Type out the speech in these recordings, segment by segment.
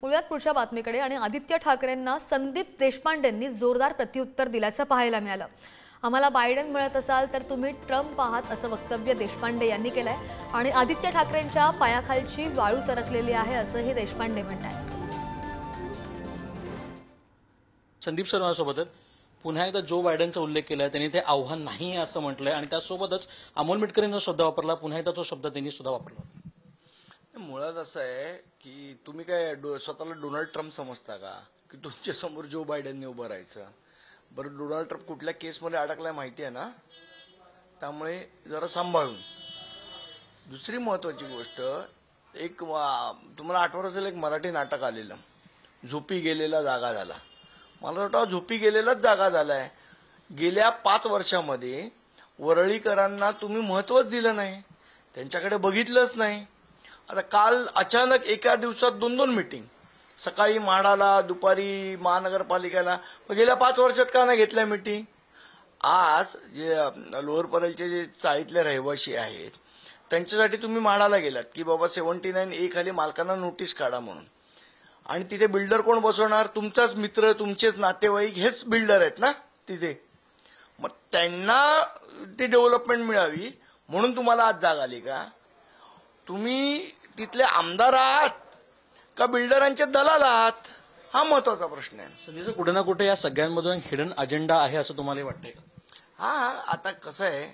पुण्यात पुढच्या बातमीकडे आणि आदित्य ठाकरेंना संदीप देशपांडेंनी जोरदार प्रत्युत्तर दिल्याचं पाहायला मिळालं। आम्हाला बायडन मिळत असाल तर तुम्ही ट्रम्प आहात असं वक्तव्य देशपांडे यांनी केलंय आणि आदित्य ठाकरेंच्या पायाखालची वाळू सरकलेली आहे असंही देशपांडे म्हणतात। संदीप सरांसोबतच पुन्हा एकदा जो बायडनचा उल्लेख केलाय त्यांनी ते आव्हान नाही असं म्हटलंय आणि त्यासोबतच अमोल मिटकरींचा शब्द वापरला, पुन्हा एकदा तो शब्द त्यांनी सुद्धा वापरला। मुळात असं आहे की तुम्ही काय स्वतःला डोनाल्ड ट्रम्प समजता का की तुमच्या समोर जो बायडनने उभं राहायचं? बरं, डोनाल्ड ट्रम्प कुठल्या केसमध्ये अडकलाय माहिती आहे ना, त्यामुळे जरा सांभाळून। दुसरी महत्वाची गोष्ट, एक तुम्हाला आठवत असेल एक मराठी नाटक आलेलं, झोपी गेलेला जागा झाला। मला वाटतं झोपी गेलेलाच जागा झालाय। गेल्या 5 वर्षामध्ये वरळीकरांना तुम्ही महत्वच दिलं नाही, त्यांच्याकडे बघितलंच नाही। आता काल अचानक एका दिवसात 2-2 मीटिंग, सकाळी म्हाडाला, दुपारी महानगरपालिकेला, गेल्या 5 वर्षात का नाही घेतल्या मीटिंग? आज जे लोअर परळचे जे चाळीतले रहिवासी आहेत त्यांच्यासाठी तुम्ही म्हाडाला गेलात की बाबा 79A खाली मालकांना नोटीस काढा म्हणून, आणि तिथे बिल्डर कोण बसवणार? तुमचाच मित्र, तुमचेच नातेवाईक हेच बिल्डर आहेत ना तिथे। मग त्यांना ती डेव्हलपमेंट मिळावी म्हणून तुम्हाला आज जाग आली का? तुम्ही तिथले आमदार आहात का बिल्डरांचे दलाल आहात? हा महत्वाचा प्रश्न आहे। संजय, कुठे ना कुठे या सगळ्यांमधून हिडन अजेंडा आहे असं तुम्हाला वाटतंय का? हा, आता कसं आहे,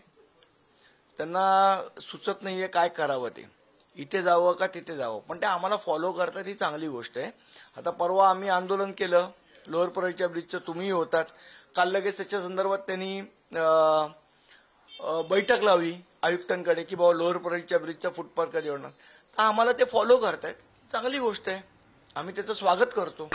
त्यांना सुचत नाहीये काय करावं, ते इथे जावं का तिथे जावं, पण ते आम्हाला फॉलो करतात, ही चांगली गोष्ट आहे। आता परवा आम्ही आंदोलन केलं लोअर परळच्या ब्रिजचं, तुम्ही होतात। काल लगेच त्याच्या संदर्भात त्यांनी बैठक लावली आयुक्तांकडे की बाबा लोअर परळच्या ब्रिजचा फुटपाथ कधी होणार, तर आम्हाला ते फॉलो करतायत, चांगली गोष्ट आहे, आम्ही त्याचं स्वागत करतो।